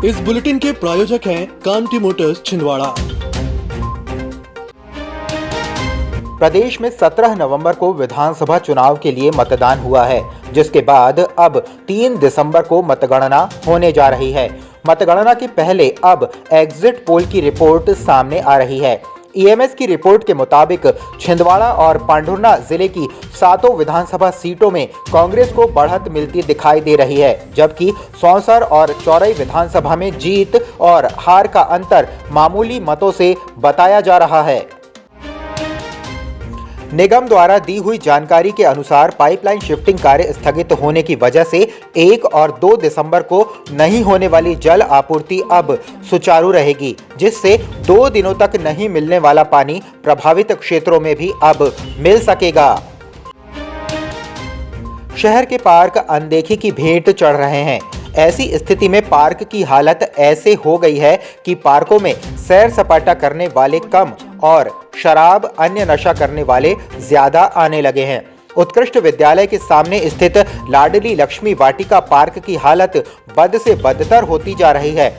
इस बुलेटिन के प्रायोजक हैं कांटी मोटर्स छिंदवाड़ा। प्रदेश में 17 नवंबर को विधानसभा चुनाव के लिए मतदान हुआ है, जिसके बाद अब 3 दिसंबर को मतगणना होने जा रही है। मतगणना के पहले अब एग्जिट पोल की रिपोर्ट सामने आ रही है। ईएमएस की रिपोर्ट के मुताबिक छिंदवाड़ा और पांढुर्णा जिले की 7 विधानसभा सीटों में कांग्रेस को बढ़त मिलती दिखाई दे रही है, जबकि सौंसर और चौरई विधानसभा में जीत और हार का अंतर मामूली मतों से बताया जा रहा है। निगम द्वारा दी हुई जानकारी के अनुसार पाइपलाइन शिफ्टिंग कार्य स्थगित होने की वजह से 1 और 2 दिसंबर को नहीं होने वाली जल आपूर्ति अब सुचारू रहेगी, जिससे 2 दिनों तक नहीं मिलने वाला पानी प्रभावित क्षेत्रों में भी अब मिल सकेगा। शहर के पार्क अनदेखी की भेंट चढ़ रहे हैं। ऐसी स्थिति में पार्क की हालत ऐसे हो गई है कि पार्कों में सैर सपाटा करने वाले कम और शराब अन्य नशा करने वाले ज्यादा आने लगे हैं। उत्कृष्ट विद्यालय के सामने स्थित लाडली लक्ष्मी वाटिका पार्क की हालत बद से बदतर होती जा रही है।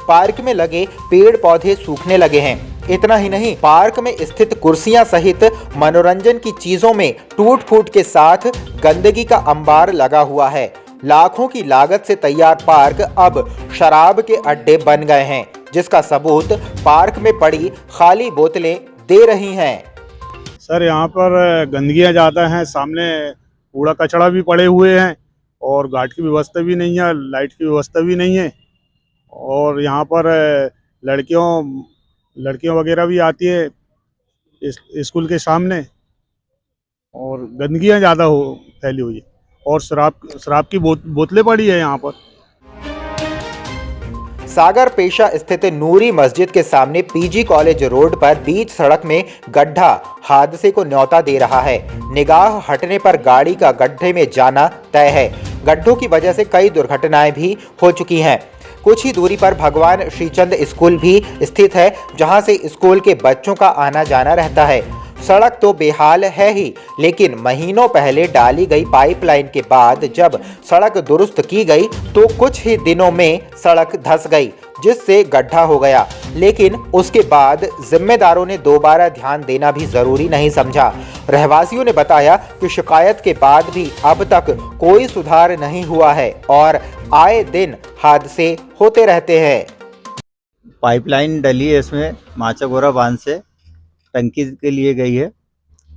पार्क में लगे पेड़ पौधे सूखने लगे हैं। इतना ही नहीं, पार्क में स्थित कुर्सियां सहित मनोरंजन की चीजों में टूट फूट के साथ गंदगी का अंबार लगा हुआ है। लाखों की लागत से तैयार पार्क अब शराब के अड्डे बन गए हैं, जिसका सबूत पार्क में पड़ी खाली बोतलें दे रही हैं। सर, यहाँ पर गंदगियाँ ज़्यादा हैं, सामने कूड़ा कचड़ा भी पड़े हुए हैं और घाट की व्यवस्था भी नहीं है, लाइट की व्यवस्था भी नहीं है और यहाँ पर लड़कियों वगैरह भी आती है स्कूल के सामने और गंदगियाँ ज़्यादा फैली हुई है और शराब की बोतलें पड़ी है यहाँ पर। सागर पेशा स्थित नूरी मस्जिद के सामने पीजी कॉलेज रोड पर बीच सड़क में गड्ढा हादसे को न्योता दे रहा है। निगाह हटने पर गाड़ी का गड्ढे में जाना तय है। गड्ढों की वजह से कई दुर्घटनाएं भी हो चुकी हैं। कुछ ही दूरी पर भगवान श्रीचंद स्कूल भी स्थित है, जहां से स्कूल के बच्चों का आना जाना रहता है। सड़क तो बेहाल है ही, लेकिन महीनों पहले डाली गई पाइपलाइन के बाद जब सड़क दुरुस्त की गई तो कुछ ही दिनों में सड़क धंस गई, जिससे गड्ढा हो गया। लेकिन उसके बाद जिम्मेदारों ने दोबारा ध्यान देना भी जरूरी नहीं समझा। रहवासियों ने बताया कि शिकायत के बाद भी अब तक कोई सुधार नहीं हुआ है और आए दिन हादसे होते रहते हैं। पाइपलाइन डली है, इसमें माचागोरा बांध से टंकी के लिए गई है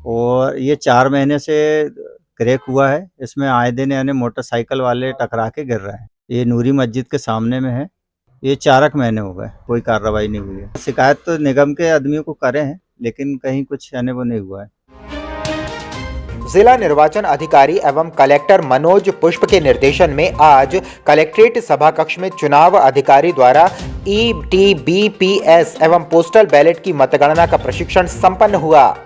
और ये 4 महीने से क्रैक हुआ है। इसमें आए दिन यानी मोटरसाइकिल वाले टकरा के गिर रहे हैं। ये नूरी मस्जिद के सामने में है। ये 4 महीने हो गए, कोई कार्रवाई नहीं हुई है। शिकायत तो निगम के आदमियों को करे हैं, लेकिन कहीं कुछ यानी वो नहीं हुआ है। जिला निर्वाचन अधिकारी एवं कलेक्टर मनोज पुष्प के निर्देशन में आज कलेक्ट्रेट सभा कक्ष में चुनाव अधिकारी द्वारा ETBPS एवं पोस्टल बैलेट की मतगणना का प्रशिक्षण संपन्न हुआ।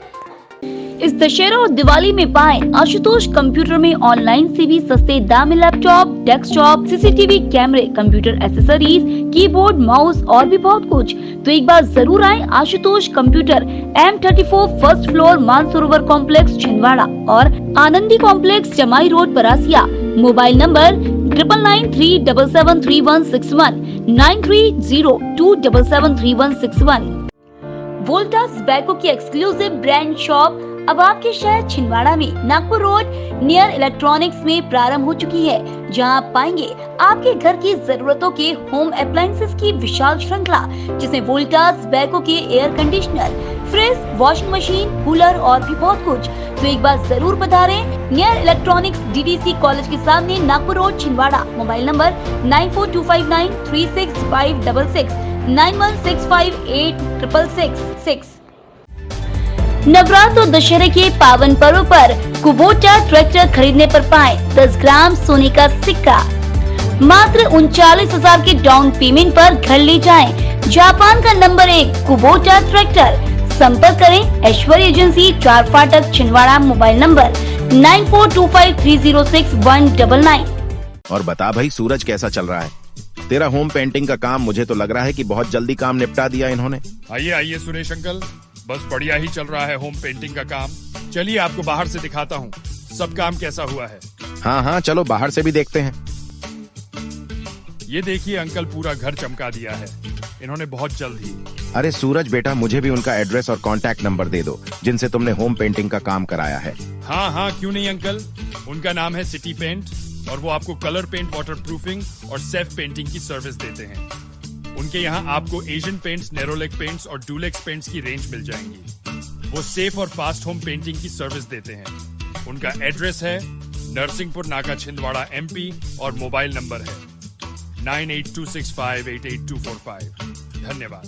इस दशहरा और दिवाली में पाएं आशुतोष कंप्यूटर में ऑनलाइन से भी सस्ते दाम में लैपटॉप, डेस्कटॉप, सीसीटीवी कैमरे, कंप्यूटर एक्सेसरीज, कीबोर्ड, माउस और भी बहुत कुछ। तो एक बार जरूर आएं Ashutosh computer, M34 first floor, Mansarovar complex Chhindwara और आनंदी कॉम्प्लेक्स जमाई road Parasia. Mobile number 9993773161 9302773161। Voltas बैको की एक्सक्लूसिव ब्रांड शॉप अब आपके शहर छिंदवाड़ा में नागपुर रोड नियर इलेक्ट्रॉनिक्स में प्रारंभ हो चुकी है, जहां आप पाएंगे आपके घर की जरूरतों के होम अप्लायंसेस की विशाल श्रृंखला, जिसमें वोल्टास बैको के air conditioner, fridge, washing machine, cooler और भी बहुत कुछ। तो एक बार जरूर पधारें नियर इलेक्ट्रॉनिक्स DDC कॉलेज के सामने Nagpur road Chhindwara. Mobile number 9425936566 91658666। Navratra और दशहरे के पावन पर्व पर कुबोटा ट्रैक्टर खरीदने पर पाएं 10 ग्राम सोने का सिक्का। मात्र 39,000 के डाउन पेमेंट पर घर ले जाएं। जापान का नंबर 1 कुबोटा ट्रैक्टर। संपर्क करें ऐश्वर्य एजेंसी, 4 फाटक छिंदवाड़ा। Mobile number 9425306199। और बता भाई, सूरज कैसा चल रहा है? तेरा होम पेंटिंग का काम मुझे तो लग रहा है कि बहुत जल्दी काम निपटा दिया इन्होंने। आइए आइए सुरेश अंकल, बस बढ़िया ही चल रहा है होम पेंटिंग का काम। चलिए आपको बाहर से दिखाता हूँ सब काम कैसा हुआ है। हाँ हाँ, चलो बाहर से भी देखते हैं। ये देखिए अंकल, पूरा घर चमका दिया है। इन्होंने बहुत जल्द ही। अरे सूरज बेटा, मुझे भी उनका एड्रेस और कांटेक्ट नंबर दे दो जिनसे तुमने होम पेंटिंग का काम कराया है। हाँ हाँ, क्यों नहीं अंकल। उनका नाम है सिटी पेंट और वो आपको कलर पेंट, वाटर प्रूफिंग और सेल्फ पेंटिंग की सर्विस देते हैं। उनके यहाँ आपको एशियन पेंट्स, नेरोलेक पेंट्स और डुलेक्स पेंट्स की रेंज मिल जाएंगी। वो सेफ और फास्ट होम पेंटिंग की सर्विस देते हैं। उनका एड्रेस है नरसिंहपुर नाका, छिंदवाड़ा, MP और मोबाइल नंबर है 9826588245। धन्यवाद।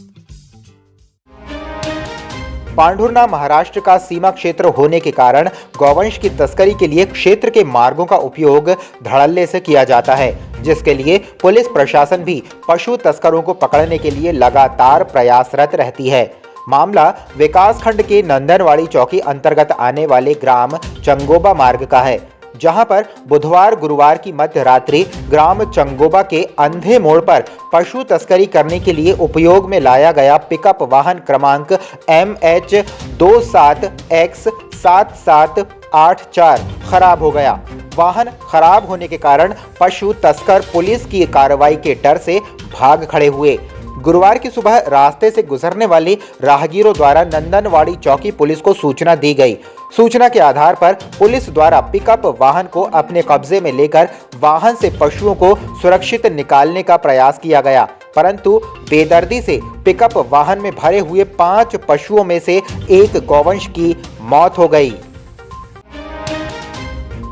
पांढुर्णा महाराष्ट्र का सीमा क्षेत्र होने के कारण गौवंश की तस्करी के लिए क्षेत्र के मार्गों का उपयोग धड़ल्ले से किया जाता है, जिसके लिए पुलिस प्रशासन भी पशु तस्करों को पकड़ने के लिए लगातार प्रयासरत रहती है। मामला विकासखंड के नंदनवाड़ी चौकी अंतर्गत आने वाले ग्राम चंगोबा मार्ग का है, जहां पर बुधवार गुरुवार की मध्य रात्रि ग्राम चंगोबा के अंधे मोड़ पर पशु तस्करी करने के लिए उपयोग में लाया गया पिकअप वाहन क्रमांक MH27X7784 खराब हो गया। वाहन खराब होने के कारण पशु तस्कर पुलिस की कार्रवाई के डर से भाग खड़े हुए। गुरुवार की सुबह रास्ते से गुजरने वाले राहगीरों द्वारा नंदनवाड़ी चौकी पुलिस को सूचना दी गई। सूचना के आधार पर पुलिस द्वारा पिकअप वाहन को अपने कब्जे में लेकर वाहन से पशुओं को सुरक्षित निकालने का प्रयास किया गया, परंतु बेदर्दी से पिकअप वाहन में भरे हुए 5 पशुओं में से एक गौवंश की मौत हो गई।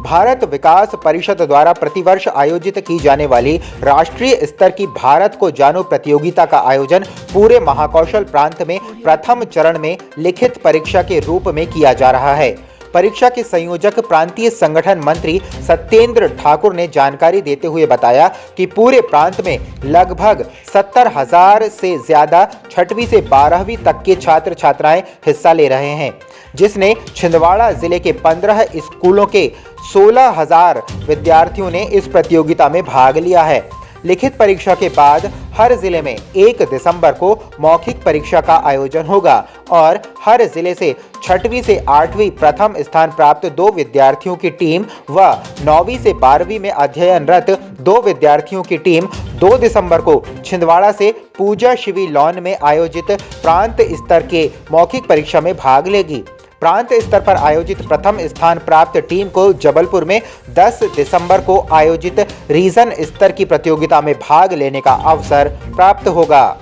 भारत विकास परिषद द्वारा प्रतिवर्ष आयोजित की जाने वाली राष्ट्रीय स्तर की भारत को जानो प्रतियोगिता का आयोजन पूरे महाकौशल प्रांत में प्रथम चरण में लिखित परीक्षा के रूप में किया जा रहा है। परीक्षा के संयोजक प्रांतीय संगठन मंत्री सत्येंद्र ठाकुर ने जानकारी देते हुए बताया कि पूरे प्रांत में लगभग 70,000 से ज्यादा 6वीं से 12वीं तक के छात्र छात्राएं हिस्सा ले रहे हैं, जिसने छिंदवाड़ा जिले के 15 स्कूलों के 16,000 विद्यार्थियों ने इस प्रतियोगिता में भाग लिया है। लिखित परीक्षा के बाद हर जिले में 1 दिसंबर को मौखिक परीक्षा का आयोजन होगा और हर जिले से 6वीं से 8वीं प्रथम स्थान प्राप्त 2 विद्यार्थियों की टीम व 9वीं से 12वीं में अध्ययनरत 2 विद्यार्थियों की टीम 2 दिसंबर को छिंदवाड़ा से पूजा शिवी लॉन में आयोजित प्रांत स्तर के मौखिक परीक्षा में भाग लेगी। प्रांत स्तर पर आयोजित प्रथम स्थान प्राप्त टीम को जबलपुर में 10 दिसंबर को आयोजित रीजन स्तर की प्रतियोगिता में भाग लेने का अवसर प्राप्त होगा।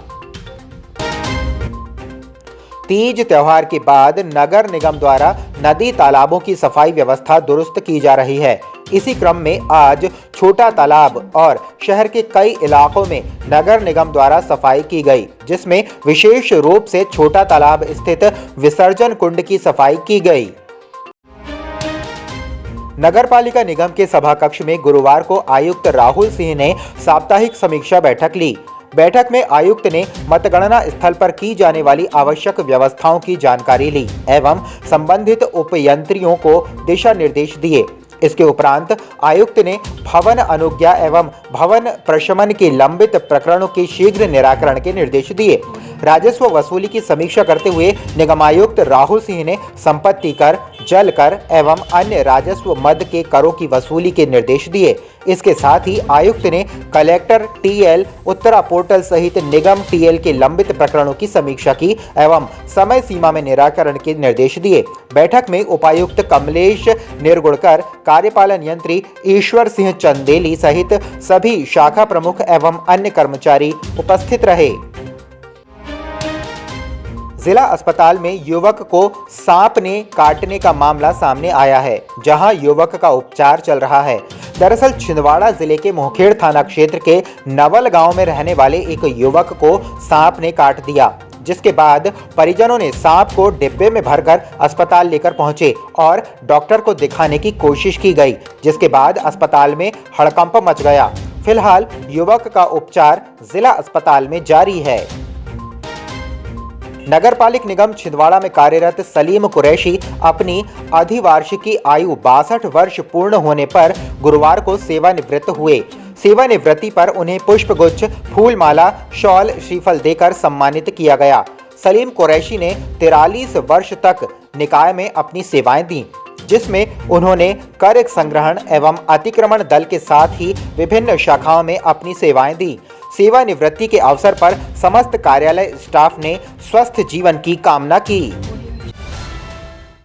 तीज त्योहार के बाद नगर निगम द्वारा नदी तालाबों की सफाई व्यवस्था दुरुस्त की जा रही है। इसी क्रम में आज छोटा तालाब और शहर के कई इलाकों में नगर निगम द्वारा सफाई की गई, जिसमें विशेष रूप से छोटा तालाब स्थित विसर्जन कुंड की सफाई की गई। नगरपालिका निगम के सभा कक्ष में गुरुवार को आयुक्त राहुल सिंह ने साप्ताहिक समीक्षा बैठक ली। बैठक में आयुक्त ने मतगणना स्थल पर की जाने वाली आवश्यक व्यवस्थाओं की जानकारी ली एवं संबंधित उपयंत्रियों को दिशा निर्देश दिए। इसके उपरांत आयुक्त ने भवन अनुज्ञा एवं भवन प्रशमन के लंबित प्रकरणों के शीघ्र निराकरण के निर्देश दिए। राजस्व वसूली की समीक्षा करते हुए निगमायुक्त राहुल सिंह ने संपत्ति कर, जल कर एवं अन्य राजस्व मद के करों की वसूली के निर्देश दिए। इसके साथ ही आयुक्त ने कलेक्टर TL उत्तरा पोर्टल सहित निगम TL के लंबित प्रकरणों की समीक्षा की एवं समय सीमा में निराकरण के निर्देश दिए। बैठक में उपायुक्त कमलेश निर्गुणकर, कार्यपालन यंत्री ईश्वर सिंह चंदेली सहित सभी शाखा प्रमुख एवं अन्य कर्मचारी उपस्थित रहे। जिला अस्पताल में युवक को सांप ने काटने का मामला सामने आया है, जहां युवक का उपचार चल रहा है। दरअसल छिंदवाड़ा जिले के मोहखेड़ थाना क्षेत्र के नवल गांव में रहने वाले एक युवक को सांप ने काट दिया, जिसके बाद परिजनों ने सांप को डिब्बे में भरकर अस्पताल लेकर पहुंचे और डॉक्टर को दिखाने की कोशिश की गई, जिसके बाद अस्पताल में हड़कंप मच गया। फिलहाल युवक का उपचार जिला अस्पताल में जारी है। नगरपालिक निगम छिंदवाड़ा में कार्यरत सलीम कुरैशी अपनी अधिवार्षिकी आयु 62 वर्ष पूर्ण होने पर गुरुवार को सेवानिवृत्त हुए। सेवानिवृत्ति पर उन्हें पुष्पगुच्छ, फूलमाला, शॉल, श्रीफल देकर सम्मानित किया गया। सलीम कुरैशी ने 43 वर्ष तक निकाय में अपनी सेवाएं दी। जिसमें उन्होंने कर संग्रहण एवं अतिक्रमण दल के साथ ही विभिन्न शाखाओं में अपनी सेवाएं दी। सेवानिवृत्ति के अवसर पर समस्त कार्यालय स्टाफ ने स्वस्थ जीवन की कामना की।